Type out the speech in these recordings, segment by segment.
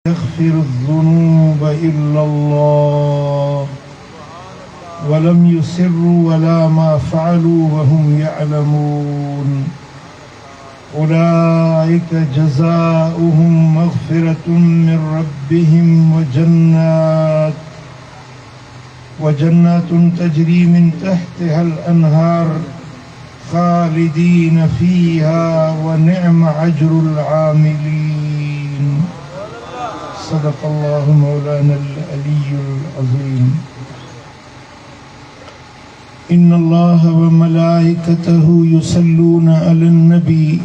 يغفر الذنوب إلا الله ولم يسروا ولا ما فعلوا وهم يعلمون أولئك جزاؤهم مغفرة من ربهم وجنات تجري من تحتها الأنهار خالدين فيها ونعم أجر العاملين. صدق الله مولانا العلي العظيم. إن الله وملائكته يصلون على النبي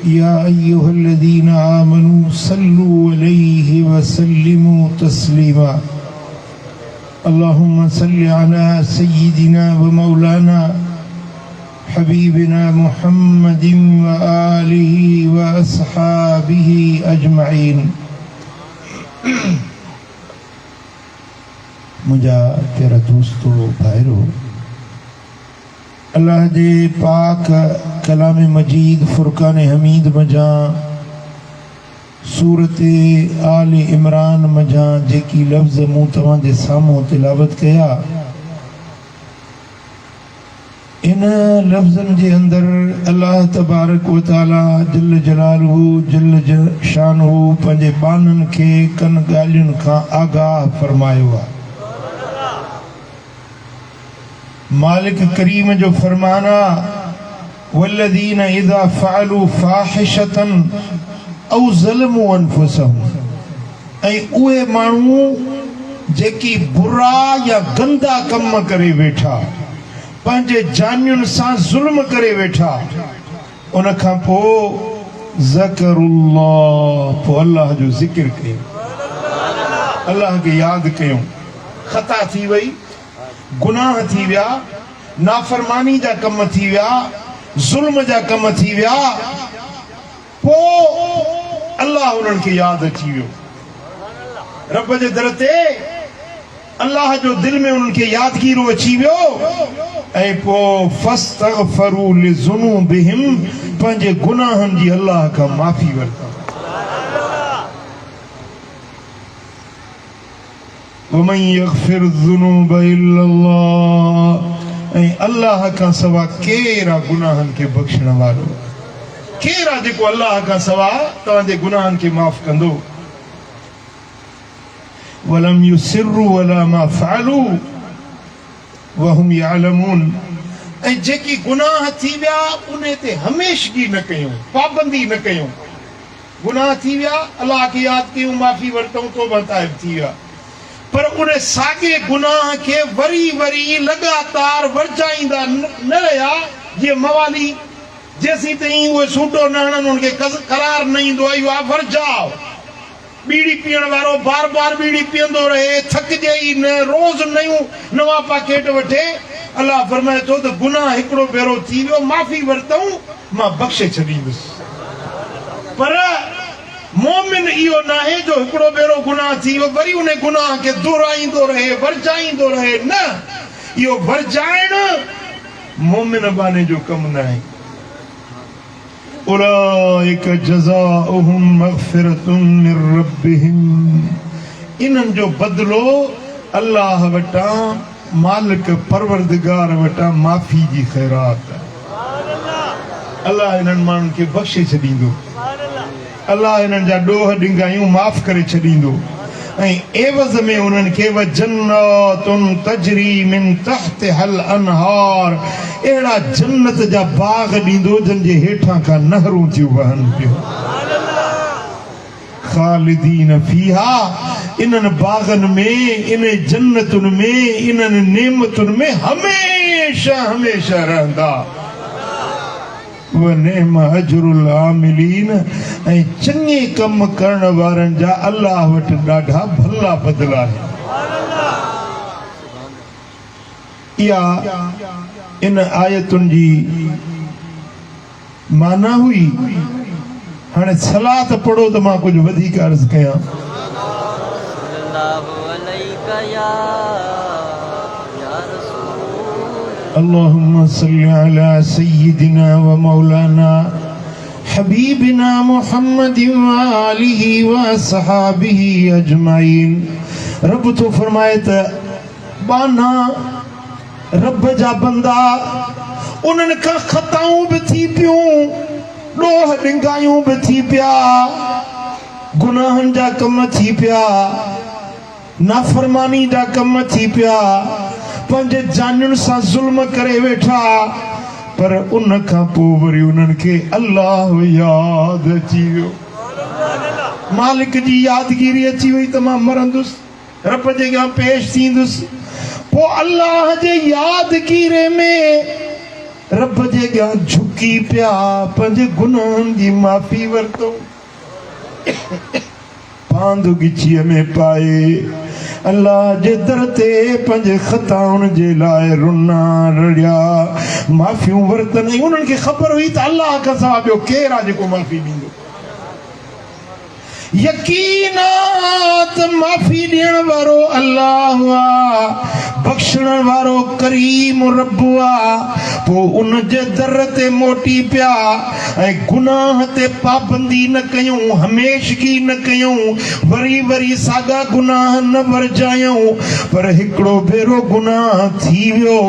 يا أيها الذين آمنوا صلوا عليه وسلموا تسليما. اللهم صل على سيدنا ومولانا حبيبنا محمد وآله وأصحابه أجمعين. मुझा तेरा दोस्तों भाईरो अल्लाह जे पाक कलाम मजीद फुरकान हमीद मजा सूरत आल इमरान मजा जेकी लफ्ज़ मूं तव्हां जे साम्हूं तिलावत कया इन लफ्ज़न जे अंदर अल्लाह तबारक व तआला जल जलालहू जल शानहू पंहिंजे बानन खे कन ॻाल्हियुनि खां आगाह फरमायो आहे। मालिक करीम जो फरमाना वल्लज़ीन इज़ा फ़अलू फ़ाहिशतन औ ज़लमू अनफुसहुम, ऐं उहे माण्हू जेकी बुरा या गंदा कम करे वेठा पंहिंजे जानियुनि सां ज़ुल्म करे वेठा उन खां पोइ ज़करुल्लाह पोइ अल्लाह जो ज़िक्र कयो, अल्लाह खे यादि कयूं। ख़ता थी वई, गुनाह थी विया, नाफरमानी जा कम थी विया, ज़ुल्म जा कम थी विया, पोइ अल्लाह उन्हनि खे यादि अची वियो। रब जे दर ते अल्लाह जो दिल में उन्हनि खे यादगीरो अची वियो ऐं पोइ फस्तगफरू लिज़ुनूबिहिम पंहिंजे गुनाहनि जी अल्लाह खां माफ़ी वरिता। वमन यग़फिर ज़ुनूब इल्लल्लाह, ऐं अल्लाह खां सवा केरु आहे गुनाहनि खे बख़्शण वारो? केरु आहे जेको अल्लाह खां सवा तव्हांजे गुनाहनि खे माफ़ कंदो? वलम युसिरु वला मा फ़अलू वहुम यअलमून, ऐं जेकी गुनाह थी विया उन ते हमेशगी न कयूं, पाबंदी न कयूं। गुनाह थी विया, अल्लाह खे यादि कयूं, माफ़ी वरितऊं, तौबा ताइब थी विया, पर उन साॻे गुनाह खे वरी वरी लगातार वर्जाईंदा न रहिया। जीअं मवाली जेसीं ताईं उहे सूटो न हणनि उनखे करार न ईंदो आहे, इहो आहे वर्जाव। बीड़ी पीअण वारो बार बार बीड़ी पीअंदो रहे, थकिजे ई न, रोज़ नवां पैकेट वठे। अल्लाह फरमाए थो त गुनाह हिकिड़ो भेरो थी वियो, माफ़ी वरितऊं, मां बख़्शे छॾींदुसि। पर मोमिन इहो न आहे जो हिकिड़ो भेरो गुनाह थी वियो वरी उन गुनाह खे दोहराईंदो रहे, वर्जाईंदो रहे। न, इहो वर्जाइण मोमिन बाने जो कमु न आहे। उलाइक जज़ाउहुम मग़फ़िरतुम मिर रब्बिहिम, इन्हनि जो बदिलो अल्लाह वटां मालिक परवरदिगार वटां माफ़ी जी ख़ैरात आहे। अल्लाह इन्हनि माण्हुनि खे बख़्शे छॾींदो, अल्लाह इन्हनि जा ॾोह ॾिंगायूं माफ़ करे छॾींदो, ऐं एवज़ में उन्हनि खे वजन्नातुन तजरी मिन तहतिहल अनहार, अहिड़ा जन्नत जा बाग ॾींदो जंहिं जे हेठां खां नहरूं थियूं वहनि पियूं। ख़ालिदीन फीहा, इन्हनि बागनि में, इन जन्नतुनि में, इन्हनि नेमतुनि में हमेशा हमेशा रहंदा। वनिअम अजरुल आमिलीन, ऐं चङे कम करण वारनि जा अल्लाह वटि ॾाढा भला बदिला आहिनि। इहा इन आयतुनि जी माना हुई। हाणे सलात पढ़ो त मां कुझु वधीक अर्ज़ कयां। अल्लाहुम्मा सल्लि अला सय्यिदिना व मौलाना हबीबिना मुहम्मद व आलिहि व सहाबिहि अजमाइन। रब तो फरमाए त बाना रब जा बंदा उन्हनि खां खताऊं बि थी पियूं, ॾोह ॾिंगायूं बि थी पिया, गुनाहनि जा कम थी पिया, नाफरमानी जा कम थी पिया, पंहिंजे जानियुनि सां ज़ुल्म करे वेठा, पर उन खां पोइ वरी उन्हनि खे अल्लाह यादि अची वियो, मालिक जी यादगिरी अची वई त मां मरंदुसि, रब जे अॻियां पेश थींदुसि। पोइ अल्लाह जे यादगिरी में रब जे अॻियां झुकी पिया, पंहिंजे गुनाहनि जी माफ़ी वरितो, पांदु गिचीअ में पाए अल्लाह जे दर ते पंहिंजे ख़ताउनि जे लाइ रुना रड़िया, माफ़ियूं वरतनि। उन्हनि खे ख़बर हुई त अल्लाह खां सवाइ ॿियो केरु आहे जेको माफ़ी ॾींदो। यकीन त माफ़ी ॾियण वारो अल्लाह आहे, बख़्शण वारो करीम रब आहे। पोइ उन जे दर ते मोटी पिया ऐं गुनाह ते पाबंदी न कयूं, हमेशगी न कयूं, वरी वरी साॻा गुनाह न वरजायूं, पर हिकिड़ो भेरो गुनाह थी वियो,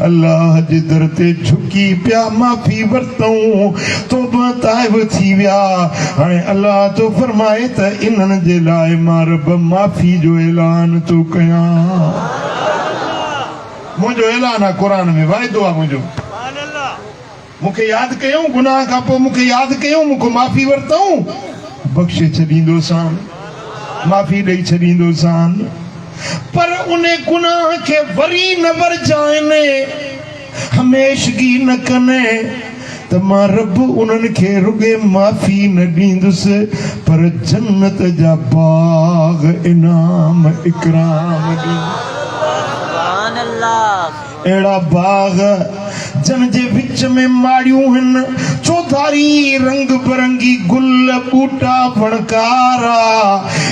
अल्लाह जे दर ते झुकी पिया, माफ़ी वरितऊं, तौबा ताइब थी विया। हाणे अल्लाह तो फरमाए त इन्हनि जे लाइ मां रब माफ़ी जो ऐलान थो कयां। मुंहिंजो ऐलान आहे क़ुर में, वाइदो आहे मुंहिंजो, मूंखे यादि कयूं, गुनाह खां पोइ मूंखे यादि कयूं, मूंखे माफ़ी वरितऊं, बख़्शे छॾींदोसान, माफ़ी ॾेई छॾींदोसान। पर उन गुनाह खे वरी न वरजाइनि, हमेशगी न कनि, त मां रब उन्हनि खे रुॻे माफ़ी न ॾींदुसि, पर जन्नत जा बाग इनाम इकराम ॾींदुसि। अहिड़ा बाग जन जे विच में माड़ियूं आहिनि, चौधारी रंग बिरंगी गुल बूटा फणकारा,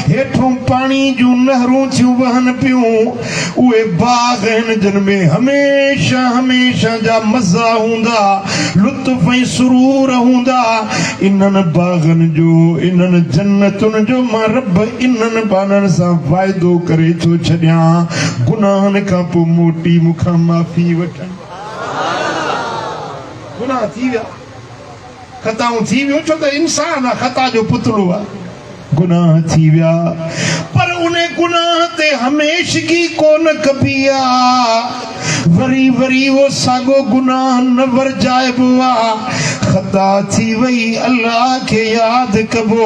हेठों पाणी जूं नहरूं थियूं वहनि पियूं, उहे बाग आहिनि जिन में हमेशा हमेशा जा मज़ा हूंदा, लुत्फ़ ऐं सुरूर हूंदा। इन्हनि बागनि जो, इन्हनि जन्नतुनि जो मां रब इन्हनि बाननि सां वाइदो करे थो छॾियां, गुनाहनि खां पोइ मोटी मूंखां माफ़ी वठनि। गुनाह थी विया, खताऊं थी वियूं, छो त इंसान आहे, खता जो पुतलो आहे, गुनाह थी विया, पर उन गुनाह ते हमेशगी कोन कबी आहे, वरी वरी वो साॻो गुनाह न वरजाइबो आहे। खता थी वई, अल्लाह खे यादि कबो,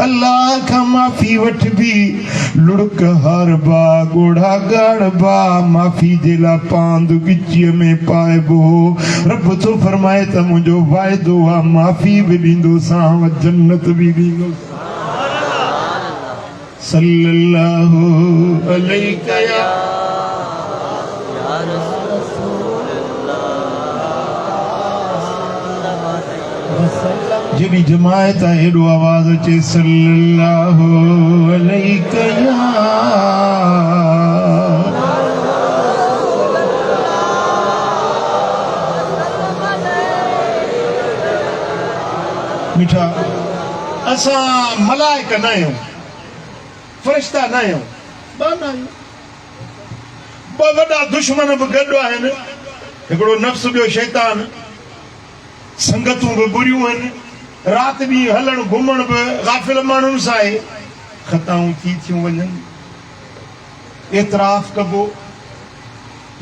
अल्लाह खां माफ़ी वठबी, लुड़क हारबा ॻोढ़ा ॻाढ़बा, माफ़ी जे लाइ पांद गिचीअ में पाइबो। रब थो फरमाए त मुंहिंजो वाइदो आहे, माफ़ी बि ॾींदोसांव, जन्नत बि ॾींदोसांव। सल्लल्लाहु अलैहि या जॾहिं जमायत आहे हेॾो आवाज़ अचे, सल्लल्लाहु अलैहि या मिठा। असां मलाइक न आहियूं, फरिश्ता न आहियूं, ॿ वॾा दुश्मन बि गॾु आहिनि, हिकिड़ो नफ़्स, ॿियो शैतान। संगतूं बि बुरियूं आहिनि, राति ॾींहुं हलण घुमण बि गाफ़िल माण्हुनि सां आहे, खताऊं थी थियूं वञनि, एतराफ़ कबो,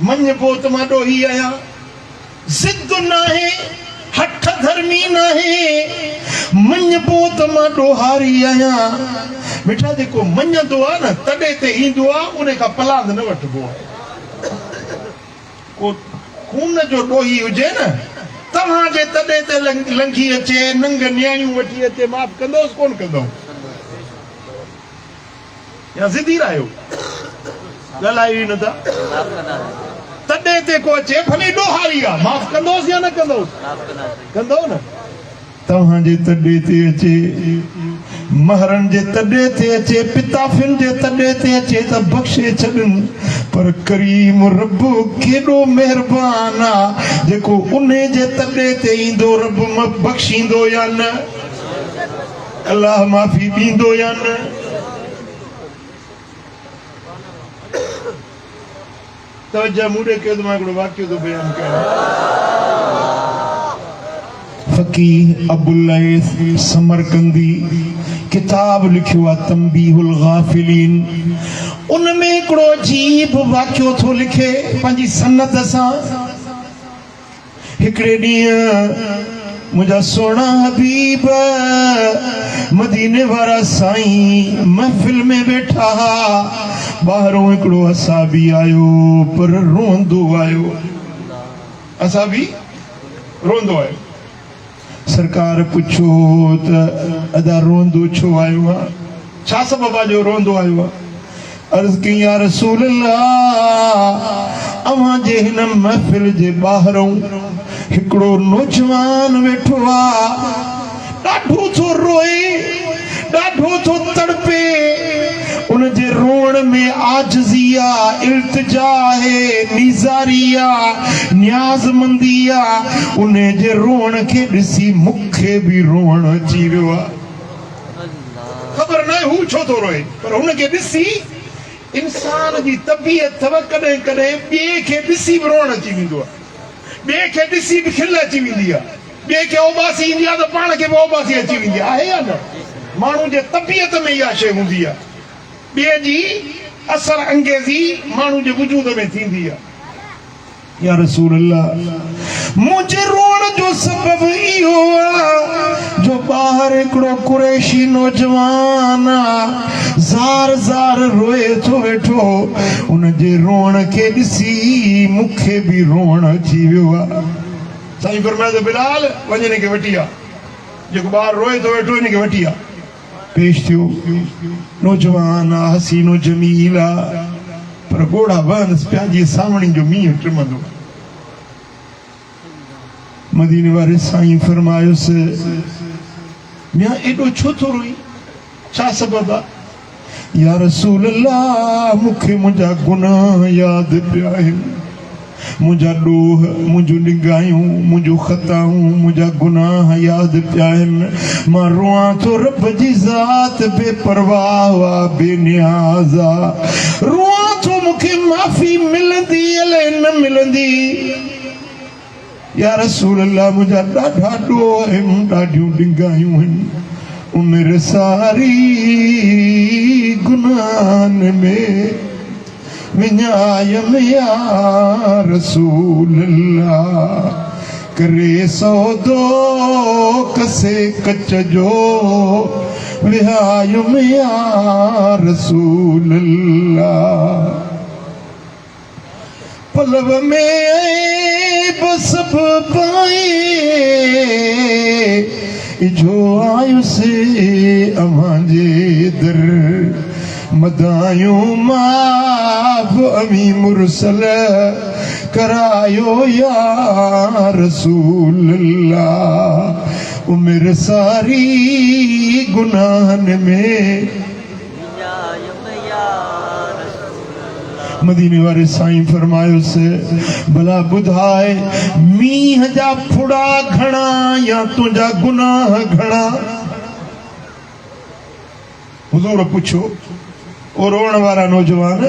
मञबो त मां ॾोही आहियां, ज़िद न आहे, हठ धर्मी न आहे, मञबो त मां ॾोहारी आहियां। मिठा जेको मञंदो आहे न, तॾहिं ते ईंदो आहे, उन खां पलांद न वठिबो आहे। को खून जो ॾोही हुजे न, तव्हांजे तॾहिं ते लंघी अचे, नंग न्याणियूं वठी अचे, माफ़ कंदोसि कोन कंदो, या ज़िदी रहियो, ॻाल्हायो ई नथा, तॾहिं ते को अचे, भली ॾोहारी आहे, माफ़ कंदोसि या न कंदोसि, कंदो न। तव्हां जे तॾे ते अचे, महरन जे तॾे ते अचे, पिताफिन जे तॾे ते अचे त बख़्शे छॾनि। पर करीम रब केॾो महिरबान आहे, जेको उन जे तॾे ते ईंदो रब बख़्शींदो या न? अल्लाह माफ़ी ॾींदो या न? तवज्जो मूं ॾे कयो त मां हिकिड़ो वाक़ियो थो बयानु कयां। फ़क़ीह अबुल लैथ समरकंदी किताब लिखियो आहे तंबीहुल गाफ़िलीन। उन में हिकिड़ो अजीब वाक़ियो थो लिखे पंहिंजी सनद सां। हिकिड़े ॾींहुं मुंहिंजा सुहिणा हबीब मदीने वारा साईं महफ़िल में वेठा हा। ॿाहिरों हिकिड़ो असाबी आयो, पर रोंदो आयो। असाबी रोंदो आयो। सरकार पुछो त अदा रोंदो छो आयो आहे? छा सबब आहे जो रोंदो आयो आहे? अर्ज़ कई या रसूल अल्लाह, अवां जे हिन महफ़िल जे ॿाहिरों हिकिड़ो नौजवान वेठो आहे, ॾाढो थो रोए, ॾाढो थो तड़पे। उन जे रोअण में आजिज़ी आहे, इल्तिजा आहे, नीज़ारी आहे, न्याज़मंदी आहे। उन जे रोअण खे ॾिसी मूंखे बि रोअण अची वियो आहे। ख़बर न आहे हू छो थो रोए, पर हुन खे ॾिसी इंसान जी तबियत अथव, कॾहिं कॾहिं ॿिए खे ॾिसी बि रोअण अची वेंदो आहे, ॿिए खे ॾिसी बि खिल अची वेंदी आहे, ॿिए खे ओबासी ईंदी आहे त पाण खे बि ओबासी अची वेंदी आहे या न? माण्हू जे तबियत में इहा शइ हूंदी आहे, ॿिए जी असर अंगेज़ी माण्हू जे वजूद में थींदी आहे। या रसूल अल्लाह, मुंहिंजे रोअण जो सबब इहो आहे जो ॿाहिरि हिकिड़ो कुरैशी नौजवान ज़ार ज़ार रोए थो वेठो। उन जे रोअण खे ॾिसी मूंखे बि रोअण अची वियो आहे। साईं फरमाए त बिलाल वञ हिन खे वठी आ, जेको ॿारु रोए थो वेठो हिन खे वठी आ। पेश थियो नौजवान आहे, हसीनो जमील आहे, पर ॻोढ़ा बंदि पिया जी सावणी जो मींहुं टिमंदो। मदीने वारे साईं फरमायोसि, मियां एॾो छो थो रोई, छा सबब आहे? या रसूल अल्लाह, मूंखे मुंहिंजा गुनाह यादि पिया आहिनि, मुंहिंजा ॾोह, मुंहिंजूं निगाहियूं, मुंहिंजूं ख़ताऊं, मुंहिंजा गुनाह यादि पिया आहिनि। मां रोआं थो, रब जी ज़ात बेपरवाह आहे, बेनियाज़ आहे। रोआं थो, मूंखे माफ़ी मिलंदी अलाए न मिलंदी। या रसूल अल्लाह, मुंहिंजा ॾाढा ॾोह आहिनि, ॾाढियूं निगाहियूं आहिनि, उमिरि सारी गुनाहनि में विञायम या रसूल अल्लाह। करे सौदो कसे कच जो विहायुम या रसूल अल्लाह। पलव में बसब पाए जो आयुसे अवां जे दर, मदायूं माफ़ अमी मुरसल करायो या रसूल अल्लाह। उमिरि सारी गुनाहनि में मदीने वारे साईं फरमायोसि, भला ॿुधाए मींहं जा फुड़ा घणा या तुंहिंजा गुनाह घणा? हुज़ूर पुछो, ओ रोअण वारा नौजवान,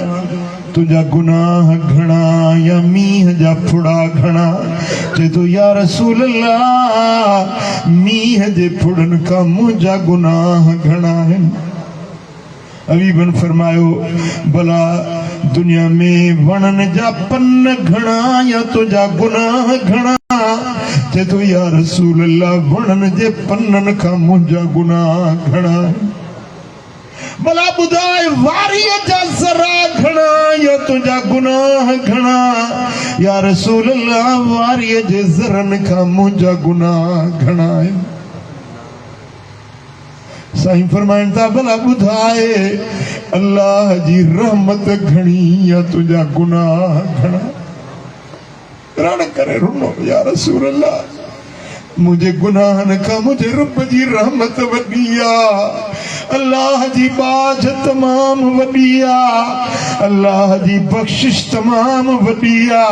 तुंहिंजा गुनाह घणा या मींहं जा फुड़ा घणा? चए थो, या रसूल अल्लाह, मींहं जे फुड़नि खां मुंहिंजा गुनाह घणा आहिनि। हबीबन फरमायो, भला दुनिया में वणनि जा पन घणा या तुंहिंजा गुनाह घणा? चए थो, या रसूल अल्लाह, वणनि जे पननि खां मुंहिंजा गुनाह घणा आहिनि। भला ॿुधाए वारीअ जा ज़रा घणा या तुंहिंजा गुनाह घणा? या रसूल अल्लाह, वारीअ जे ज़रनि खां मुंहिंजा गुनाह घणा आहिनि। साईं फरमाइनि था, भला ॿुधाए अल्लाह जी रहमत घणी या तुंहिंजा गुनाह घणा? रण करे रुनो, या रसूल अल्लाह, मुझे गुनाहन का मुझे रब जी रहमत वडिया, अल्लाह जी बाज तमाम वडिया, अल्लाह जी बख्शिश तमाम वडिया।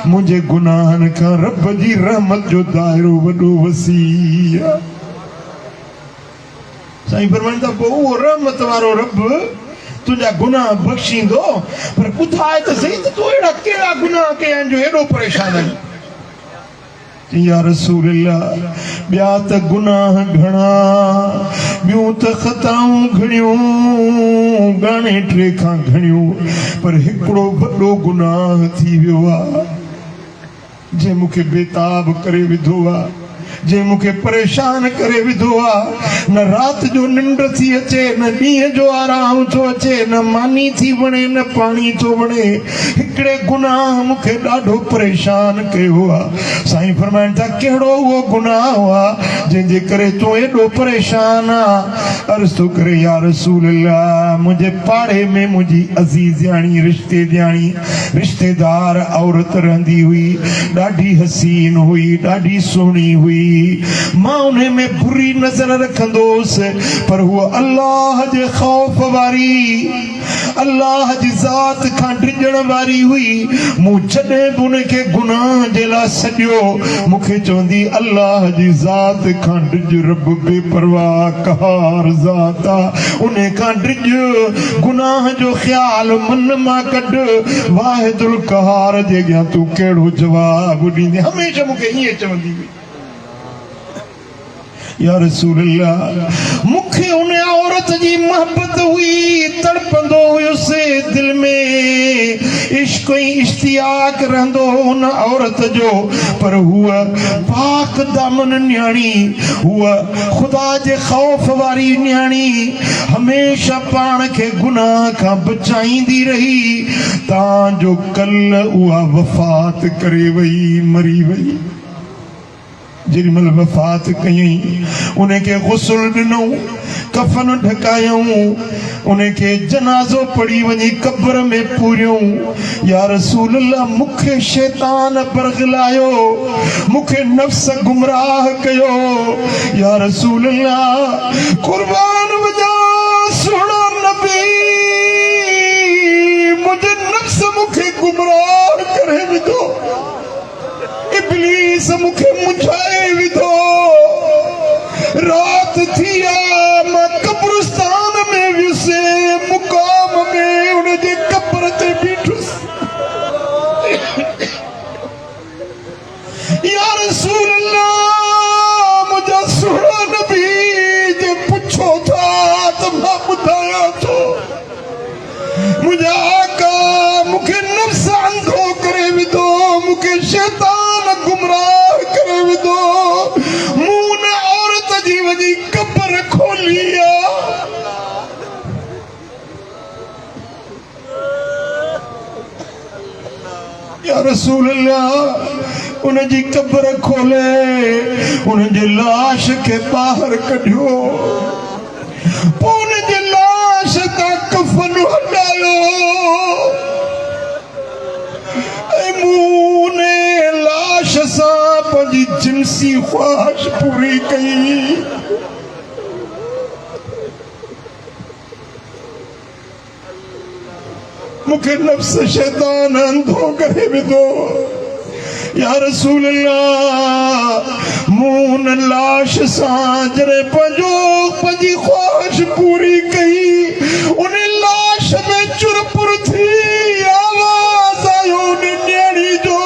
मुझे गुनाहन का रब जी रहमत जो दायरो वडो वसीया। साईं फरमाईंदा बहु रहमत वारो रब तुझा गुनाह बख्शींदो, पर ॿुधाए त सही त तूं अहिड़ा कहिड़ा गुनाह कया आहिनि जो एॾो परेशान आहीं। या रसूल अल्लाह, ॿिया त गुनाह घणा, ॿियूं त ख़ताऊं घणियूं, ॻाणे टे खां घणियूं, पर हिकिड़ो वॾो गुनाह थी वियो आहे जे मूंखे बेताब करे विधो आहे, जे मूंखे परेशान करे विधो आहे। न रात जो निंड थी अचे, न ॾींहं जो आराम थो अचे, न मानी थी वणे, न पाणी थो वणे। हिकिड़े गुनाह मूंखे ॾाढो परेशान कयो आहे। साईं फरमाइनि था कहिड़ो उहो गुनाह आहे जंहिंजे करे तूं एॾो परेशान आहे। अर्ज़ थो करे या रसूल अल्लाह, मुंहिंजे पाड़े में मुंहिंजी अज़ीज़ाणी रिश्तेदार औरत रहंदी हुई, ॾाढी हसीन हुई, ॾाढी सुहिणी हुई। मां उन में बुरी नज़र रखंदोसि, पर हूअ अल्लाह जे ख़ौफ वारी, अल्लाह जी ज़ात खां डिॼण वारी हुई। मूं जॾहिं बि उनखे गुनाह जे लाइ सॼो, मूंखे चवंदी अल्लाह जी ज़ात खां डिॼ, रब बेपरवाह कहार ज़ात आहे, उन खां डिॼ, गुनाह जो ख़्याल मन मां कढ, वाहिदुल कहार जे अॻियां तूं कहिड़ो जवाब ॾींदे। हमेशह मूंखे ईअं चवंदी हुई। या रसूल अल्लाह, मूंखे उन औरत जी मोहब्बत हुई, तड़पंदो हुयुसि दिल में, इश्क ऐं इश्तियाक रहंदो उन औरत जो, पर हूअ पाक दामन न्याणी, हूअ ख़ुदा जे ख़ौफ वारी न्याणी, हमेशह पाण खे गुनाह खां बचाईंदी रही। तव्हांजो कल उहा वफ़ात करे वई, मरी वई। जेॾीमहिल वफ़ात कयईं, उनखे गुस्ल ॾिनऊं, कफन ढकायूं, उनखे जनाज़ो पढ़ी वञी कब्र में पूरियूं। या रसूल अल्लाह, मूंखे शैतान बरगलायो, मूंखे नफ़्स गुमराह कयो। या रसूल अल्लाह, कुर्बान वञा सुहिणा नबी, मुंहिंजे नफ़्स मूंखे गुमराह करे विधो, इब्लीस मूंखे मुझाए विधो। रात थी आ, मां कब्रिस्तान में वियुसि, मुकाम में उनजे कब्र ते बीठुसि। या रसूल अल्लाह, मुंहिंजा सुहिणा नबी जे पुछो था त मां ॿुधायां थो, मुंहिंजा आका मूंखे नफ़्स अंधो करे विधो, मूंखे शैतान गुमराह करे विधो। मूं उन औरत जी वञी कब्र खोली आहे। या रसूल अल्लाह, उनजी कब्र खोले, उनजे लाश खे ॿाहिरि कढियो, पोइ उनजे लाश तां कफन हटायो, मूं ने लाश सां पंहिंजी जिनसी ख्वाहिश पूरी कई। मूंखे नफ़्स शैतान अंधो करे विधो। या रसूल अल्लाह, मूं उन लाश सां जॾहिं पंहिंजी ख्वाहिश पूरी कई, उन लाश में चुरपुर थी आवाज़ आयो उन न्याणी जो,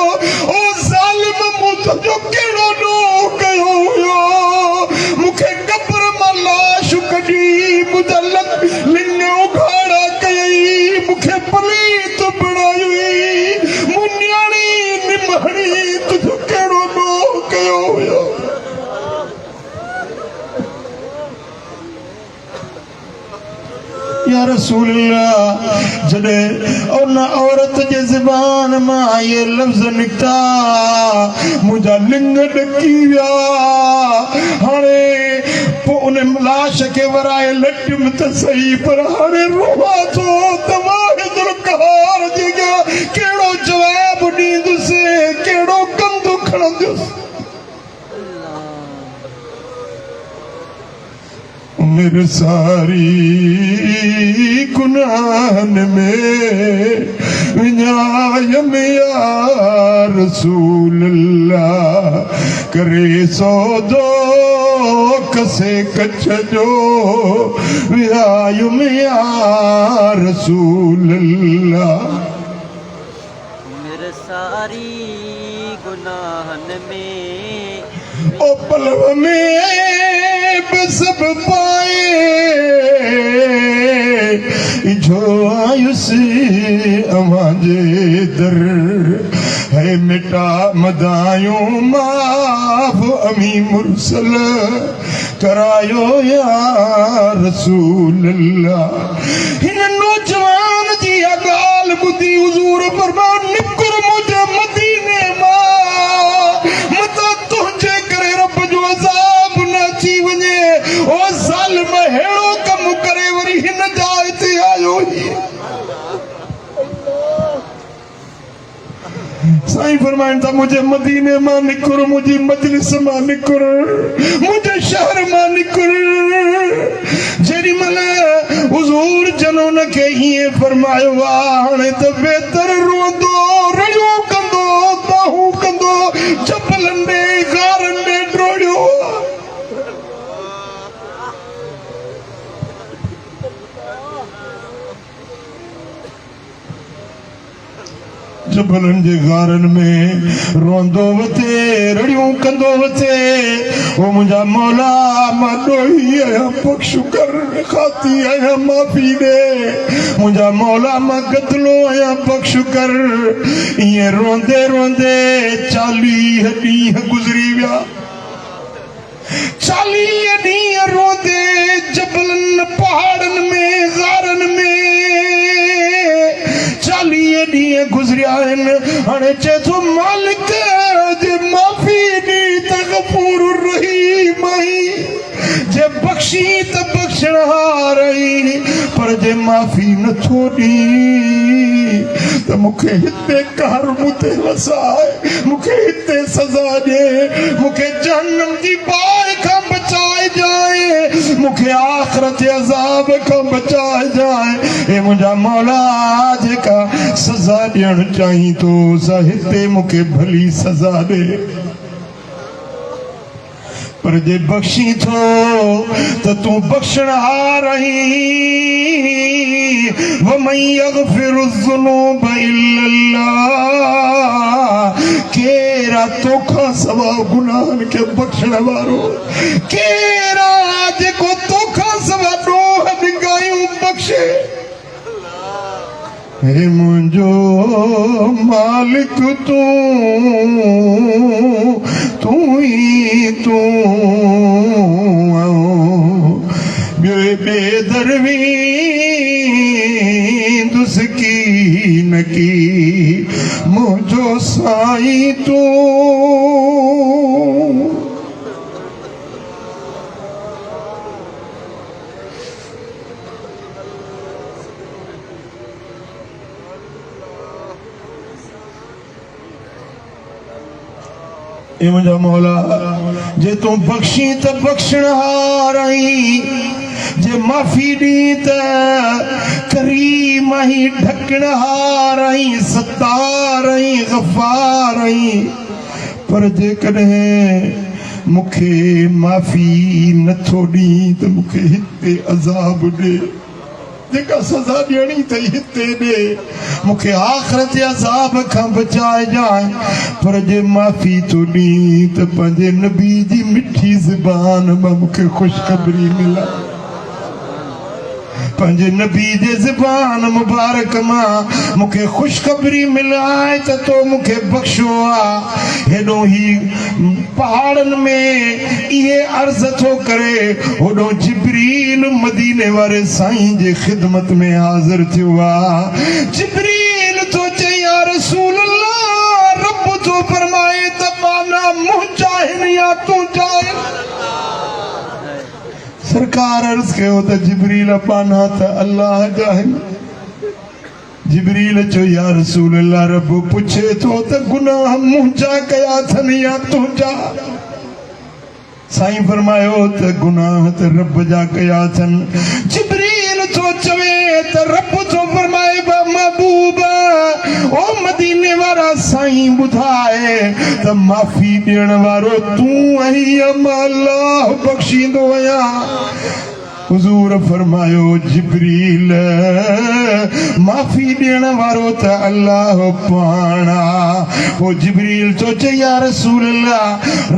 ओ ज़ालिम, मूं तुंहिंजो कहिड़ो ॾोह कयो हुयो, मूंखे कब्र मां लाश कढी, मुंहिंजा लिंग उघाड़ा कयई, मूंखे पलीत बणाई, मूं न्याणी निमहणी, तुंहिंजो कहिड़ो ॾोह कयो हुयो। या रसूल अल्लाह, जॾहिं उन औरत जे ज़बान मां ये लफ़्ज़ निकिता, मुंहिंजा लिंग ॾकी विया। हाणे पोइ उन लाश खे वराए लटियुमि त सही, पर हाणे रोआ थो त वाहिदुल कहार जे अॻियां कहिड़ो जवाब ॾींदुसि, कहिड़ो कंधु खणंदुसि। मेरे सारी गुनाहन में विञायम या रसूल अल्लाह करे सौदो कसे कच्छ जो विञायम या रसूल अल्लाह मेरे सारी गुनाहन में ओ पलव में बसब पाए जो आयुस अमांजे दर है मिटा मदायूं माफ अमी मुरसल करायो या रसूल अल्लाह हिन नौजवान जी अगाल बुधी हुजूर फरमान निकुर मुझे मदीने मां मता तुझे करे रब जो अजाब न अची वञे ओ ज़ालिम हेड़ो कम करे वरी हिन जाइ ते आयो साईं फरमाइनि था मुझे मदीने मां निकुर मुझी मजलिस मां निकुर मुझे शहर मां निकुर जेडी मल हुजूर जनोन के हीअं फरमायो हाणे त बेहतर रोंदो रड़ियो कंदो बाहू कंदो जबलनि में गारनि में ड्रोड़ियो जबलनि जे गारनि में रोंदो वथे रड़ियूं कंदो वथे ओ मुंहिंजा मौला मां ॾोही आहियां बख़्श कर खाती आहियां माफ़ी ॾे मुंहिंजा मौला मां गदलो आहियां बख़्श कर ईअं रोंदे रोंदे 40 ॾींहं गुज़री विया 40 ॾींहं रोंदे जबलनि पहाड़नि में गारनि में 40 ॾींहं गुज़रिया आहिनि हाणे चए थो मालिक जे माफ़ी ॾी त गफ़ूर रहीम आहीं जे बख़्शी त बख़्शणहार आहीं पर जे माफ़ी नथो ॾी त मूंखे हिते कहर मूं ते वसाए मूंखे हिते सज़ा ॾे मूंखे जहन्नम जी बाहि खां बचाए जाए मूंखे आख़िरत जे अज़ाब खां बचाए जाए हे मुंहिंजा मौला जेका सज़ा ॾियणु चाहीं थो सा हिते मूंखे भली सज़ा ॾे पर जे बख़्शी थो त तूं बख़्शणहार आहीं वमन यग़फिरु ज़ुनूब इल्लल्लाह केरा तोखां सवा गुनाहनि खे बख़्शण वारो केरा जेको तोखां सवा ॾोह ॾिंगायूं बख़्शे हे मुंहिंजो मालिक तूं ई तूं बेदरवी दुसकी न की मुंहिंजो साईं तूं ए मुंहिंजा मौला जे तूं बख़्शी त बख़्शणहार आहीं जे माफ़ी ॾी त करीम आहीं ढकणहार आहीं सत्तार आहीं गफ़ार आहीं पर जेकॾहिं मूंखे माफ़ी नथो ॾीं त मूंखे हिते अज़ाब ॾे जेका सज़ा ॾियणी अथई हिते ॾे मूंखे आख़िरत जे अज़ाब खां बचाए जाए पर जे माफ़ी थो ॾीं त पंहिंजे नबी जी मिठी ज़बान मां मूंखे ख़ुशख़बरी मिला पंहिंजे नबी जे ज़बान मुबारक मां मूंखे ख़ुशख़बरी मिलाए त तो मूंखे बख़्शो आहे हेॾो ई पहाड़नि में इहे अर्ज़ थो करे होॾो जिब्रील मदीने वारे साईं जे ख़िदमत में हाज़िर थियो आहे जिब्रील थो चए या रसूल अल्लाह रब थो फरमाए त पाना मुंहुं चाहिनि या तूं चाहिनि सरकार अर्ज़ कयो त जिब्रील पाना त अल्लाह जा आहिनि जिब्रील चयो या रसूल अल्लाह रब पुछे थो त गुनाह मुंहिंजा कया अथनि या तुंहिंजा साईं फरमायो त गुनाह त रब जा कया थन। जिब्रील तो चवे त रब तो फरमाए बा महबूब ओ मदीने वारा साईं बुधाए त माफी ॾियण वारो तू आई अल्लाह बख्शींदो आया। हुजूर फरमायो जिब्रील माफी ॾियण वारो त अल्लाह पाणा। ओ जिब्रील तो चे या रसूल अल्लाह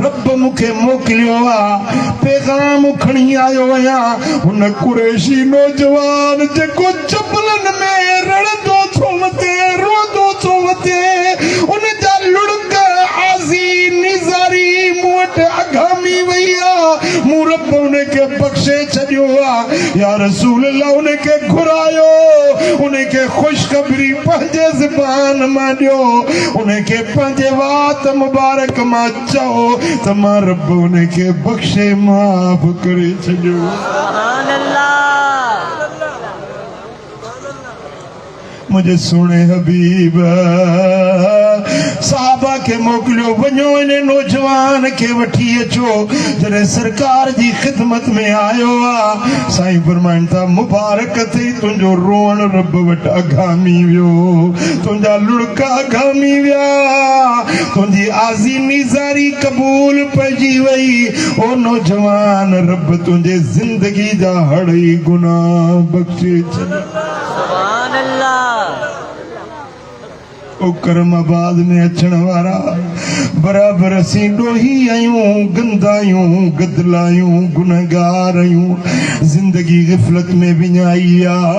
रब मूंखे मोकिलियो आहे पैगाम खणी आयो आहियां। हुन कुरैशी नौजवान जेको चपलनि में रड़ंदो थो वते रोंदो थो वते उन जा लुड़क आज़ी निज़ारी मूं वटि अघामी वई आहे। मूं रब उनखे बख़्शे छॾियो आहे। या रसूल अल्लाह उनखे घुरायो उनखे ख़ुशख़बरी पंहिंजे ज़बान मां ॾियो उनखे पंहिंजे वात मुबारक मां चओ त मां रब उनखे बख़्शे माफ़ करे छॾियो। सुभान अल्लाह। मुझे सुने हबीब साहबा के मोकिलियो वञो इन नौजवान के वठी अचो। जॾहिं सरकार जी ख़िदमत में आयो आहे साईं फरमाइनि था मुबारक थई तुंहिंजो रोअण रब वटि अघामी वियो तुंहिंजा लुड़का अघामी विया तुंहिंजी आज़ी निज़ारी क़बूल पइजी वई। ओ नौजवान रब तुंहिंजे ज़िंदगी जा हड़ई गुनाह बख़्शे छॾ। सुभान अल्लाह। ओ करमाबाद में अचण वारा बराबर असीं ॾोही आहियूं गंदा आहियूं गदलायूं गुनहगार आहियूं। ज़िंदगी ग़फ़लत में विञाई आहे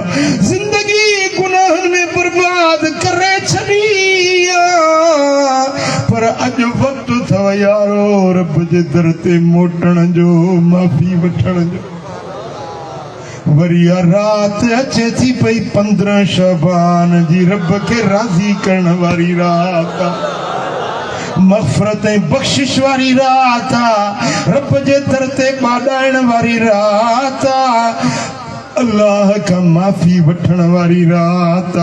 ज़िंदगी गुनाहनि में बर्बाद करे छॾी आहे। पर अॼु वक़्तु अथव यारो रब जे दर ते मोटण जो माफ़ी वठण जो। वरी रात अचे थी पई 15 शबान जी रब के राज़ी करण वारी रात मग़फ़िरत ऐं बख़्शिश वारी रात रब जे दर ते ॿाॾाइण वारी रात अल्लाह का माफ़ी वठण वारी रात।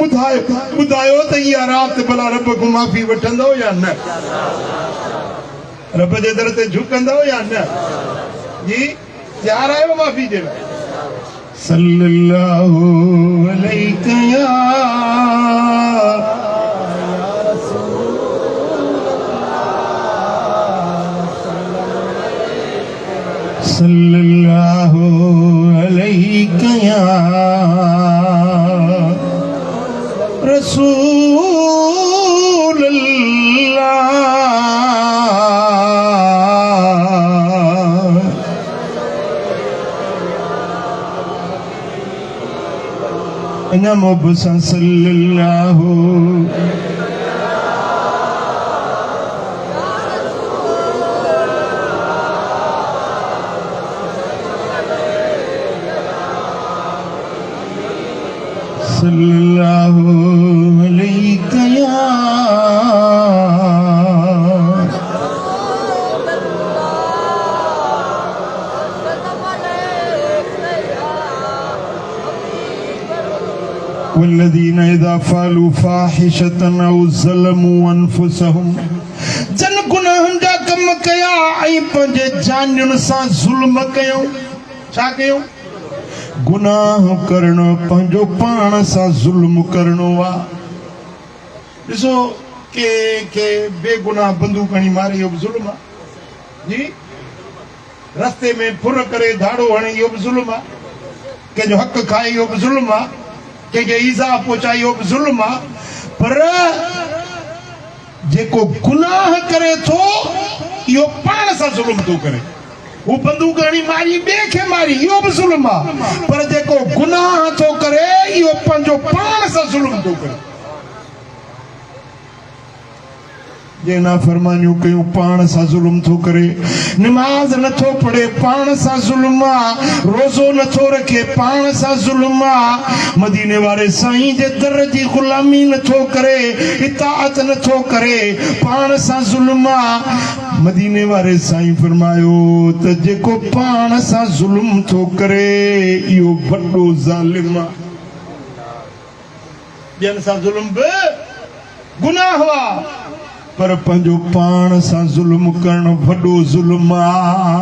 ॿुधायो त इहा रात भला रब को माफ़ी वठंदो या न? रब जे दर ते झुकंदो या न? जी तैयार आयो माफ़ी जे लाइ? सल्लल्लाहु अलैहि या सल्लल्लाहु अलैहि या रसूल अल्लाह। नमो सल्लल्लाहु सल्लल्लाहु अलैहि या वल्लज़ीना इज़ा फ़अलू फ़ाहिशतन औ ज़लमू अनफुसहुम जन गुनाहनि जा कम कया ऐं पंहिंजे जानियुनि सां ज़ुल्म कयूं। छा कयूं? गुनाह करणो पंहिंजो पाण सां ज़ुल्म करणो आहे। ॾिसो के बेगुनाह बंदूक हणी मारे इहो बि ज़ुल्म आहे। जी रस्ते में फुर करे धाड़ो हणे इहो बि ज़ुल्म आहे। कंहिंजो हक़ खाए इहो बि ज़ुल्म आहे। कंहिंखे ईज़ा पहुचाई इहो बि ज़ुल्म आहे। पर जेको गुनाह करे थो इहो पाण सां ज़ुल्म थो करे। हू बंदूक हणी मारी ॿिए खे मारी इहो बि ज़ुल्म आहे। पर जेको गुनाह थो करे इहो पंहिंजो पाण सां ज़ुल्म थो करे। जे नाफ़रमानियूं कयूं पाण सां ज़ुल्म थो करे। नमाज़ नथो पढ़े पाण सां ज़ुल्म आहे। रोज़ो नथो रखे पाण सां ज़ुल्म आहे। मदीने वारे साईं जे दर जी ग़ुलामी नथो करे इताअत नथो करे पाण सां ज़ुल्म आहे। मदीने वारे साईं फरमायो त जेको पाण सां ज़ुल्म थो करे इहो वॾो ज़ालिम आहे। ॿियनि सां ज़ुल्म बि गुनाह आहे पर पंहिंजो पाण सां ज़ुल्म करणु वॾो ज़ुल्म आहे।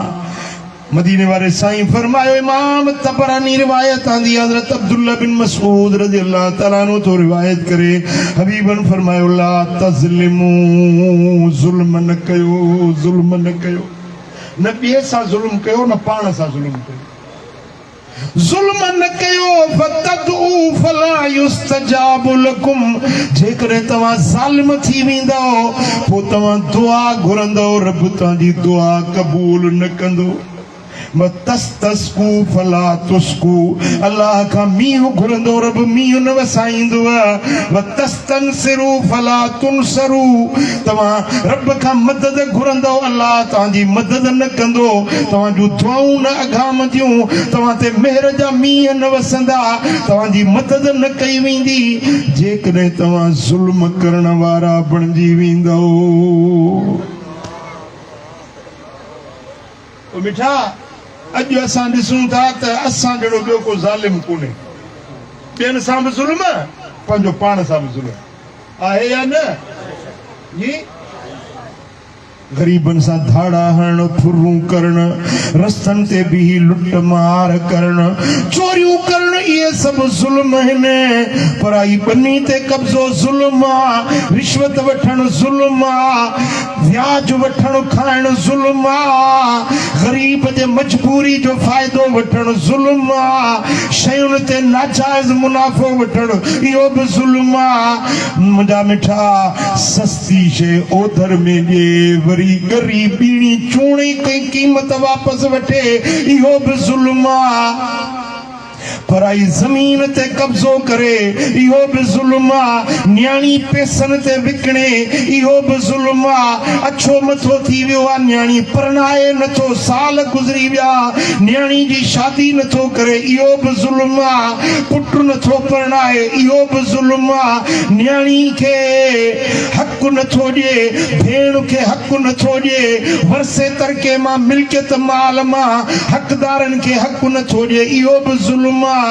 मदीने वाले साईं फरमायो, इमाम तबरानी रिवायत आंदी हज़रत अब्दुल्ला बिन मसऊद रज़ी अल्लाह तआला अन्हु तो रिवायत करे, हबीबन फरमायो, ला तज़लिमू, ज़ुल्म न कयो, ज़ुल्म न कयो, न ॿिए सां ज़ुल्म कयो, न पाण सां ज़ुल्म कयो, ज़ुल्म न कयो। फतदऊ फला युस्तजाबु लकुम, जेकॾहिं तव्हां ज़ालिम थी वेंदो पोइ तव्हां दुआ घुरंदो, रब तव्हांजी दुआ क़बूल न कंदो। तस्तस्कू फला तुस्कू, अल्लाह खां मींहुं घुरंदो, रब मींहुं न वसाईंदो। तस्तनसिरू फला तुनसरू, तव्हां रब खां मदद घुरंदो, अल्लाह तव्हांजी मदद न कंदो। तव्हांजूं दुआऊं न अघामंदियूं, तव्हां ते मेहर जा मींहं न वसंदा, तव्हांजी मदद न कई वेंदी, जेकॾहिं तव्हां ज़ुल्म करण वारा बणिजी वेंदो। मिठा, अॼु असां ॾिसूं था त असां जहिड़ो ॿियो को ज़ालिम कोन्हे। ॿियनि सां बि ज़ुल्म, पंहिंजो पाण सां बि ज़ुल्म आहे या न? जी, ग़रीबनि सां धाड़ा हणणु, फुरूं करणु, रस्तनि ते बि लुट मार करणु, चोरियूं करणु, इहे सभु ज़ुल्म आहिनि। पराई ॿनी ते कब्ज़ो ज़ुल्म आहे, रिश्वत वठणु ज़ुल्म आहे, व्याज वठणु खाइणु ज़ुल्म आहे, ग़रीब जे मजबूरी जो फ़ाइदो वठणु ज़ुल्म आहे, शयुनि ते नाजाइज़ मुनाफ़ो वठणु इहो बि ज़ुल्म आहे। मुंहिंजा मिठा, सस्ती शइ ओधर में ॾिए, वरी ग़रीब बीड़ी चूड़ी कई क़ीमत वापसि वठे, इहो बि ज़ुल्म आहे। पराई ज़मीन ते कब्ज़ो करे, इहो बि ज़ुल्म आहे। न्याणी पैसनि ते विकिणे, इहो बि ज़ुल्म आहे। अछो मथो थी वियो आहे, न्याणी परणाए नथो, साल गुज़री विया, न्याणी जी शादी नथो करे, इहो बि ज़ुल्म आहे। पुटु नथो परणाए, इहो बि ज़ुल्म आहे। न्याणी खे हक़ नथो ॾिए, भेण खे हक़ नथो ॾिए, वरसे तरके मां, मिल्कियत माल मां हक़दारनि खे हक़ नथो ॾिए, इहो बि ज़ुल्म आहे।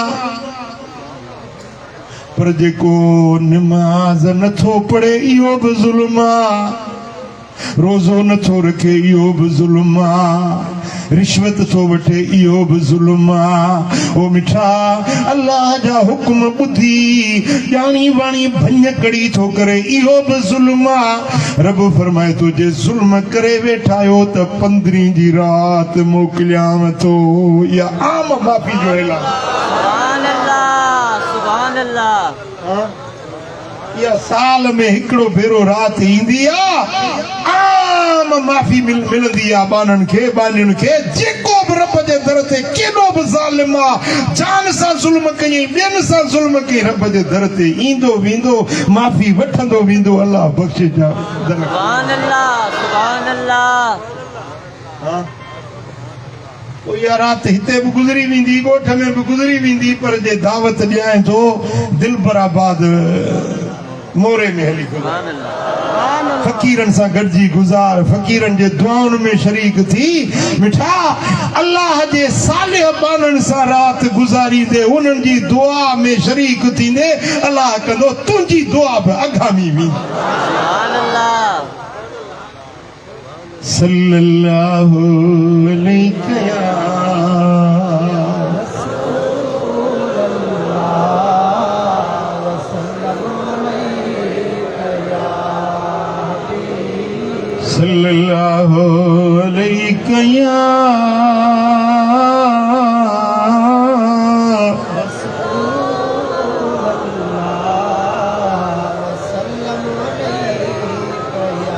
पर जेको नमाज़ नथो पढ़े, इहो बि ज़ुल्म आहे। रोज़ो नथो रखे, इहो बि ज़ुल्म आहे। रिश्वत थो वठे, इहो बि ज़ुल्म आहे। ओ मिठा, अल्लाह जा हुक्म ॿुधी ॼाणी वाणी भञ कड़ी थो करे, इहो बि ज़ुल्म आहे। रब फरमाए थो, जे ज़ुल्म करे वेठा आहियो त 15 जी राति मोकिलियांव थो। इहा आम माफ़ी जो ऐलान। सुभान अल्लाह, सुभान अल्लाह। इहा साल में हिकिड़ो भेरो राति ईंदी आहे, आम माफ़ी मिलंदी आहे ॿारनि खे, ॿारनि खे। जेको बि रब जे दर ते केॾो बि ज़ालिम आहे, जान सां ज़ुल्म कयईं, ॿियनि सां ज़ुल्म कयईं, रब जे दर ते ईंदो वेंदो, माफ़ी वठंदो वेंदो। अल्लाह बख़्शे जा। सुभान अल्लाह, सुभान अल्लाह। पोइ इहा राति हिते बि गुज़री वेंदी, ॻोठ में बि गुज़री वेंदी, पर जे दावत ॾियां थो, दिल बराबाद मोरे में हली गुज़ार, फ़क़ीरनि सां गॾिजी गुज़ार, फ़क़ीरनि जे दुआउनि में शरीक थी। मिठा, अल्लाह जे सालिह बाननि सां राति गुज़ारींदे, उन्हनि जी दुआ में शरीक थींदे, अल्लाह कंदो तुंहिंजी दुआ बि अगामी वेंदी। सुभान अल्लाह। सल्लल्लाहु अलैहि या सल्लल्लाहु अलैहि या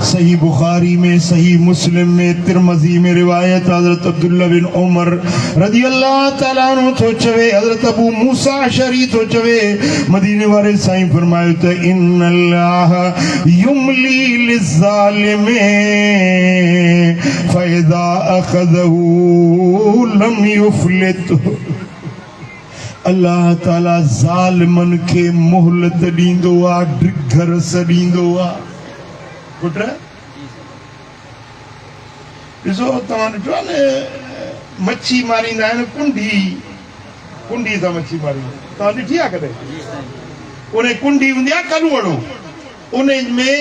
सही बुखारी में, सही मुस्लिम में, तिरमज़ी में रिवायत हज़रत अब्दुल्ला बिन उमर रज़ी अल्लाह तआला अन्हु थो चवे, हज़रत अबू मूसा अशरी थो चवे, मदीने वारे साईं फरमायो त इन्नल्लाह युमली लिज़्ज़ालिमी फ़इज़ा अख़ज़हू लम युफ़्लितहु। अल्लाह ताला ज़ालिमनि खे मोहलत ॾींदो आहे, ढिघरस ॾींदो आहे। पुट ॾिसो, तव्हां ॾिठो आहे न, मच्छी मारींदा आहिनि कुंडी सां मच्छी मारींदा, तव्हां ॾिठी आहे कॾहिं? उन कुंडी हूंदी आहे कलुअड़ो, उन में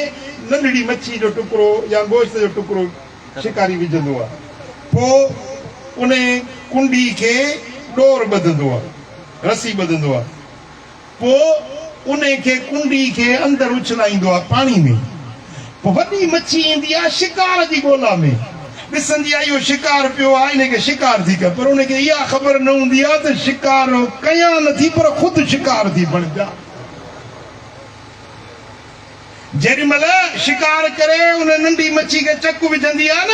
नंढड़ी मच्छी जो टुकड़ो या गोश्त जो टुकड़ो शिकारी विझंदो आहे, पोइ उन कुंडी खे डोर ॿधंदो आहे, रसी ॿधंदो आहे, पोइ उन खे कुंडी खे अंदरि उछलाईंदो आहे पाणी में। पोइ वॾी मच्छी ईंदी आहे शिकार जी ॻोल्हा में, ॾिसंदी आहे इहो शिकार पियो आहे, इनखे शिकार थी कर, पर उनखे इहा ख़बर न हूंदी आहे त शिकार कयां नथी पर ख़ुदि शिकार थी बणिजा। जेॾी महिल शिकार करे उन नंढी मच्छी खे चकु विझंदी आहे न,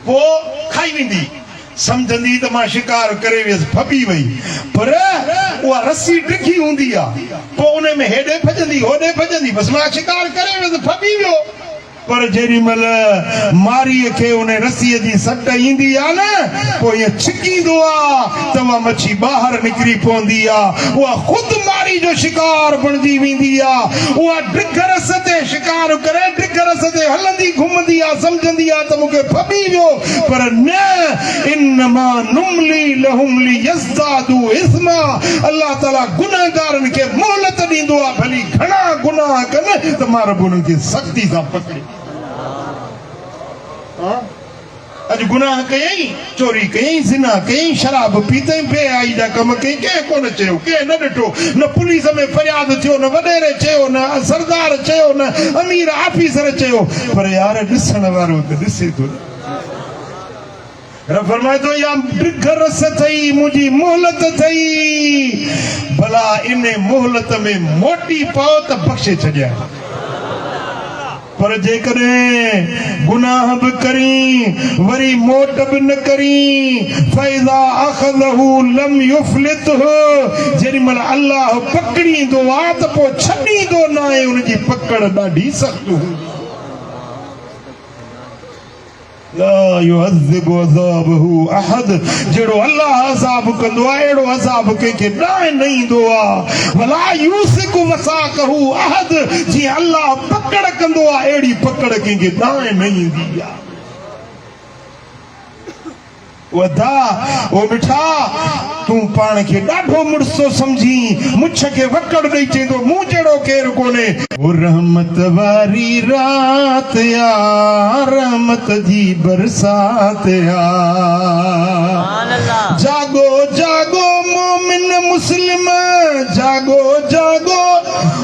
पोइ खाई वेंदी, सम्झंदी त मां शिकार करे वियसि, फबी वई, पर उहा रसी टिकी हूंदी आहे, पोइ उन में हेॾे भॼंदी होॾे भॼंदी, बसि मां शिकार करे वियसि, फबी वियो। पर जेॾी महिल मारीअ खे उन रसीअ जी सट ईंदी आहे न, पोइ ईअं छिकींदो आहे त उहा मच्छी ॿाहिरि निकिरी पवंदी आहे, उहा ख़ुदि मारी जो शिकार बणिजी वेंदी आहे। उहा ढिघ रस ते शिकार करे ढिघ रस ते हलंदी घुमंदी आहे, सम्झंदी आहे त मूंखे फबी वियो, पर न, इन्नमा नुमली लहुम लियज़्दादू इस्मा, अल्लाह ताला गुनाहगारनि खे मोहलत ॾींदो आहे, भली घणा गुनाह कनि त मां रब उन्हनि खे सख़्ती सां पकड़े। अॼु गुनाह कयई, चोरी कयई, ज़िना कयई, शराब पीतई, बेआई जा कम कयई, कंहिं कोन चयो, कंहिं न ॾिठो, न पुलिस में फरियाद थियो, न वॾेरे चयो, न सरदार चयो, न अमीर ऑफिसर चयो, पर यार ॾिसण वारो त ॾिसे थो। रब फरमाए थो या ढिघ रस अथई, मुंहिंजी मोहलत अथई, भला इन मोहलत में मोटी पओ त बख़्शे छॾिया, पर जेकॾहिं गुनाह बि करी वरी मोट बि न करी, फैज़ा अख़ज़हू लम युफ़्लितहु, जेॾी महिल अल्लाह पकड़ींदो आहे त पोइ छॾींदो न आहे, उनजी पकड़ ॾाढी सख़्त हूंदी। ला युअज़्ज़िबु अज़ाबहू अहद, जहिड़ो अल्लाह अज़ाब कंदो आहे अहिड़ो अज़ाब कंहिंखे ॾांहुं न ईंदो आहे। वला यूसिकु वसाक़हू अहद, जीअं अल्लाह पकड़ कंदो आहे अहिड़ी पकड़ कंहिंखे ॾांहुं न ईंदी आहे। वधा ओ मिठा, तूं पाण खे ॾाढो मुड़सो सम्झी, मुछ खे वकड़ ॾेई चईंदो मूं जहिड़ो केरु कोन्हे। ओ रहमत वारी रात या रहमत जी बरसात या, जागो जागो मोमिन मुस्लिम, जागो जागो,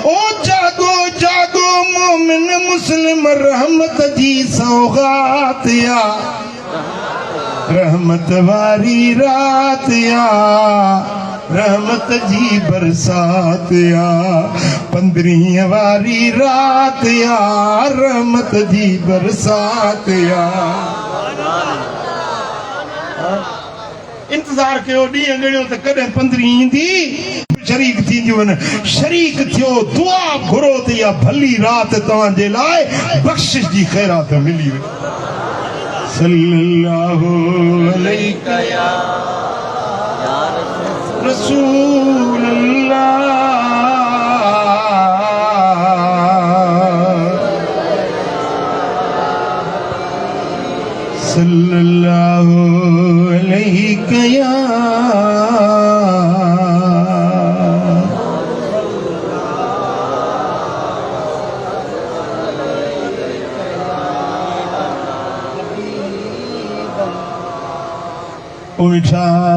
ओ जागो जागो मोमिन मुस्लिम, रहमत जी सौगात या, रहमत वारी रात या, रहमत जी बरसात या, 15 वारी रात या, रहमत जी बरसात या। इंतजार कयो, ॾींहं ॻणियो त कॾहिं 15 ईंदी, शरीक थींदियूं आहिनि, शरीक थियो, दुआ घुरो त इहा भली रात तव्हांजे लाइ बख़्शिश जी ख़ैरात मिली वई। सल्लल्लाहु अलैका या रसूल अल्लाह, सल्लल्लाहु अलैका या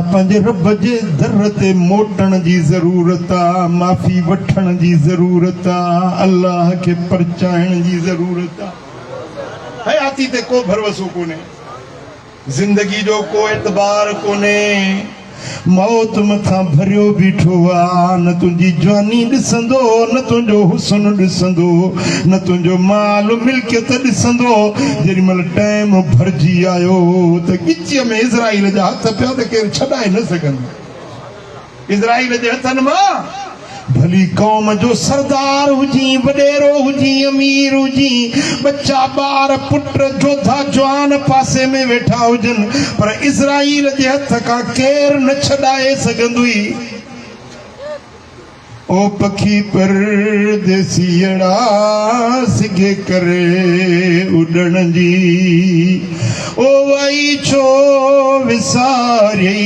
पंहिंजे रब जे दर ते मोटण जी ज़रूरत आहे, माफ़ी वठण जी ज़रूरत आहे, अल्लाह खे परचाइण जी ज़रूरत आहे। हयाती ते को भरोसो कोन्हे, ज़िंदगी जो को एतबार कोन्हे, मौत मथां भरियो बीठो आहे, न तुंहिंजी जवानी ॾिसंदो, न तुंहिंजो हुस्न ॾिसंदो, न तुंहिंजो माल मिल्कियत ॾिसंदो। जेॾी महिल टाइम भरिजी आयो त गिचीअ में इज़राइल जा हथ पिया त केरु छॾाए न सघंदो। इज़राइल जे हथनि मां भली कौम जो सरदार हुजी, वॾेरो हुजी, अमीर हुजी, बच्चा ॿार पुट जोधा जवान पासे में वेठा हुजनि, पर इज़राइल जे हथ खां केरु न छॾाए सघंदुई। ओ पखी परदेसियड़ा सिगे करे उॾण जी, ओ वई छो विसारी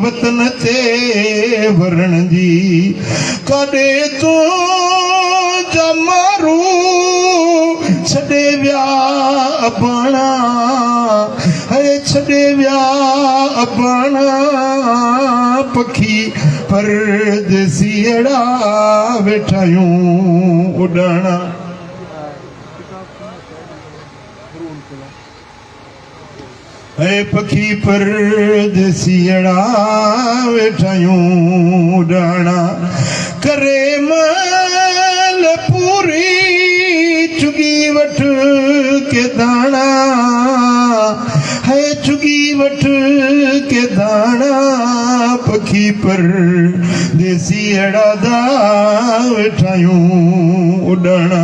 वतन ते वरण जी, कॾे तूं जमारू अबाणा है छॾे विया अबाणा पखी परदेसी अड़ा वेठायूं उॾाणा है पखी परदेसी अड़ा वेठायूं उॾाणा करे मल पूरी चुगी वठ के दाना है चुगी वठ के दाना पखी पर देसी अड़ा दा वेठायूं उॾाणा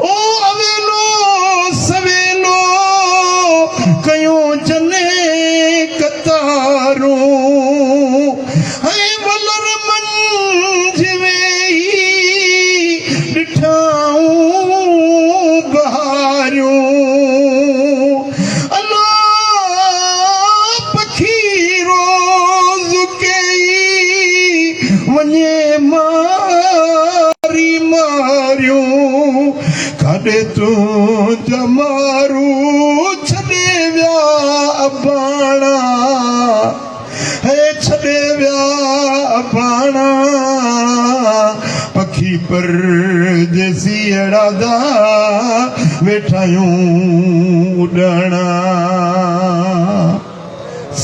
ओ अवेलो सवेलो कयूं जने कतारूं है वलर मंझ वेई ॾिठाऊं बहारियूं अला पखी रोज़ कई वञे मारी मारियूं काॾे तूं जमारू छॾे विया अबाणा है छॾे विया अबाणा पखी परदेसी अड़ा दा वेठायूं उॾाणा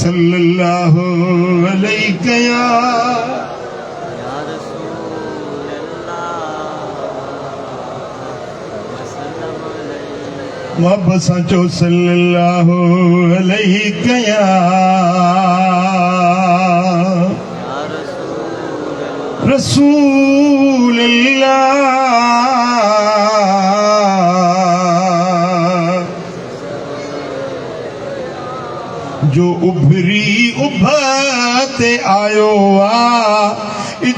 सल्लल्लाहु अलैहि कया या रसूल अल्लाह वसल्लम अलैहि मोहब्बत सां चओ सल्लल्लाहु अलैहि कया या रसूल रसूल अल्लाह जो उभरी उभते आयो आ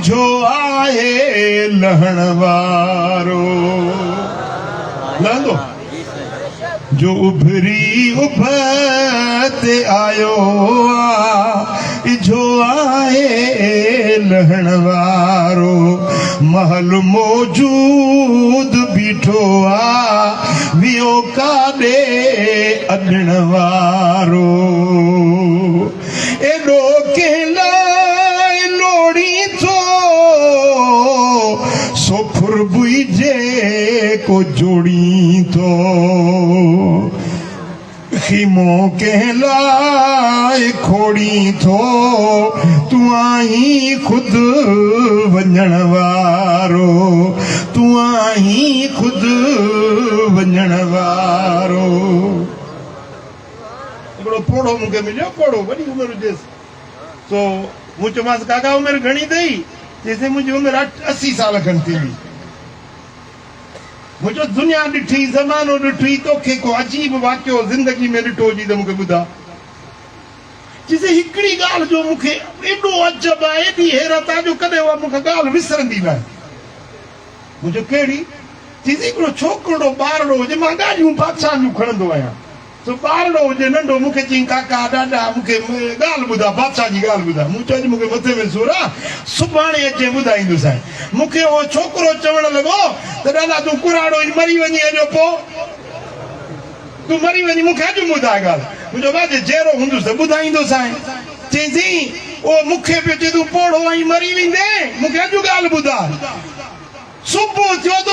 जो आए लहण वारो लहंदो जो उभरी उभते आयो आ जो आए लहण वारो महल मौजूद बीठो आ वियो काॾे अॾण वारो एॾो कंहिं लाइ लोड़ी थो सो फुरबुई जे को जोड़ी थो खीमो कंहिं लाइ खोड़ी थो तूं आहीं ख़ुदि वञण वारो तूं आहीं ख़ुदि वञण वारो हिकिड़ो पोड़ो मूंखे मिलियो पोड़ो वॾी उमिरि हुजेसि सो मूं चयोमांसि काका उमिरि घणी अथई चईसि मुंहिंजी उमिरि 80 साल खनि थी हुई मुझो दुनिया ॾिठी ज़मानो ॾिठी तोखे को अजीब वाक़ियो ज़िंदगी में ॾिठो जी त मूंखे ॿुधा चईसि हिकिड़ी ॻाल्हि जो मूंखे एॾो अजब आहे एॾी हैरत आहे जो कॾहिं उहा मूंखे ॻाल्हि विसरंदी न आहे मुंहिंजो कहिड़ी चईसि हिकिड़ो छोकिरो ॿारड़ो हुजे मां ॻाल्हियूं बादशाह जूं खणंदो आहियां सो ॿारड़ो हुजे नंढो मूंखे चई काका ॾाॾा मूंखे ॻाल्हि ॿुधा बादशाह जी ॻाल्हि ॿुधा मूं चयो मूंखे मथे में सूर आहे सुभाणे अचे ॿुधाईंदुसि मूंखे उहो छोकिरो चवणु लॻो त ॾाॾा तूं कुराड़ो ई मरी वञी अॼो पोइ तूं मरी वञी मूंखे अॼु ॿुधाए ॻाल्हि मुंहिंजो भाउ जहिड़ो हूंदुसि त ॿुधाईंदुसि चईंसी उहो मूंखे पियो चए तूं पोड़ो आई मरी वेंदे मूंखे अॼु ॻाल्हि ॿुधाए सुबुह थियो त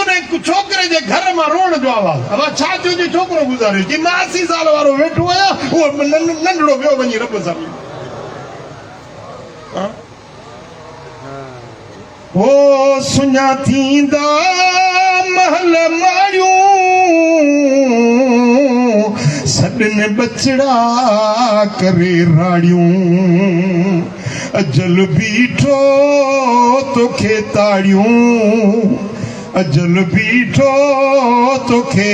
छोकिरे जे घर मां रोअण जो आवाज़ अब छा थियो जे छोकिरो गुज़ारियो जी मां 80 साल वारो वेठो आहियां उहो नंढड़ो वियो वञी रब सां ओ सुञा थींदा महल मारियूं सॾनि बचड़ा करे राड़ियूं अजल बीठो तोखे ताड़ियूं अजल बीठो तोखे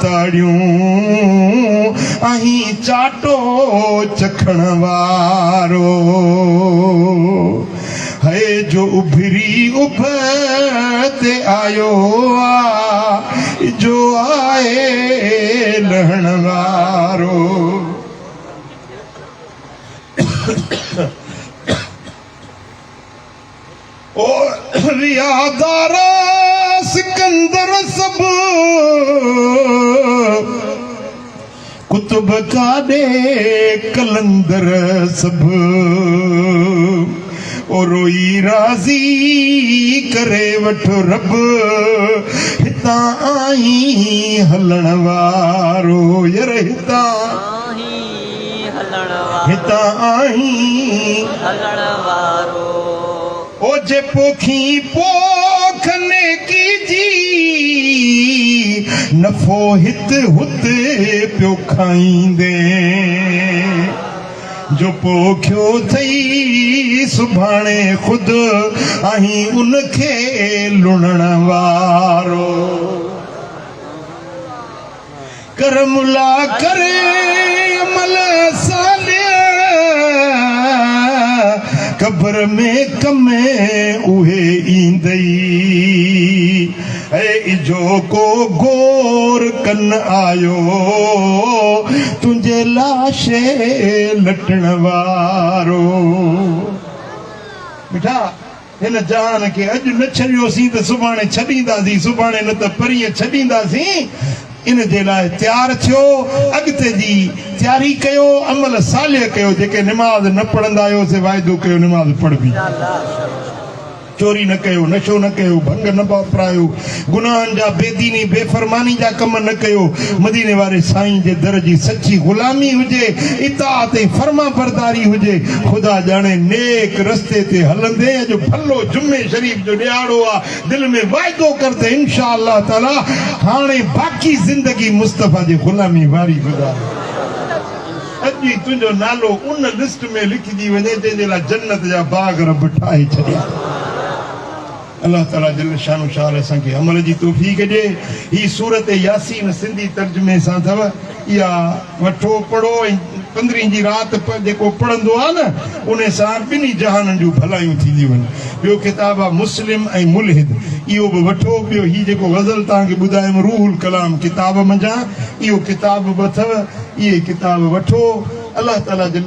ताड़ियूं अहीं चाटो चखण वारो है जो उभरी उभते आयो आ जो आए लहण वारो ओ रियादारा सिकंदर सब कुतुब काॾे कलंदर सब ओ रोई राज़ी करे वठो रब हितां आई हलण वारो यार हितां हितां आई हलण वारो ओ जे पोखी पोखने की जी नफ़ो हित हुते पियो खाईंदे जो पोखियो थई सुभाणे खुद आहीं उनखे लुणण वारो करमुला करे अमल सालिया कब्र में कमे उहे ईंदई ऐ जो को गोर कन आयो तुंहिंजे लाशे लटण वारो बेटा हिन जान खे अॼु न छॾियोसीं त सुभाणे छॾींदासीं सुभाणे न त परीहं छॾींदासीं इन जे लाइ तयारु थियो अॻिते जी तयारी कयो अमल सालिह कयो जेके निमाज़ न पढ़ंदा आहियोसीं वाइदो कयो निमाज़ पढ़बी चोरी न कयो नशो न कयो भंग न वापरायो गुनाहनि जा बेदीनी बेफ़रमानी जा कम न कयो मदीने वारे साईं जे दर जी सची ग़ुलामी हुजे इताअत ऐं फर्मा बरदारी हुजे ख़ुदा ॼाणे नेक रस्ते ते हलंदे अॼु भलो जुमे शरीफ़ जो ॾियारो आहे दिलि में वाइदो कर त इंशा अल्लाह ताला हाणे बाक़ी ज़िंदगी मुस्तफ़ा जी ग़ुलामी वारी गुज़ारे अॼु ई तुंहिंजो नालो उन लिस्ट में लिखिजी वञे जंहिंजे लाइ जन्नत जा बाग़ रब ठाहे छॾिया अल्लाह ताला जल शानो शार असांखे अमल जी तौफ़ीक़ ॾे ही सूरत यासीन सिंधी तर्जुमे सां अथव इहा वठो पढ़ो ऐं 15 जी राति जेको पढ़ंदो आहे न उन सां ॿिन्ही जहाननि जूं भलायूं थींदियूं आहिनि ॿियो किताब आहे मुस्लिम ऐं मुल्हिद इहो बि वठो ॿियो ही जेको ग़ज़ल तव्हांखे ॿुधायुमि रूहुल कलाम किताब मंझां इहो किताब बि अथव इहे किताब वठो अल्लाह ताला जल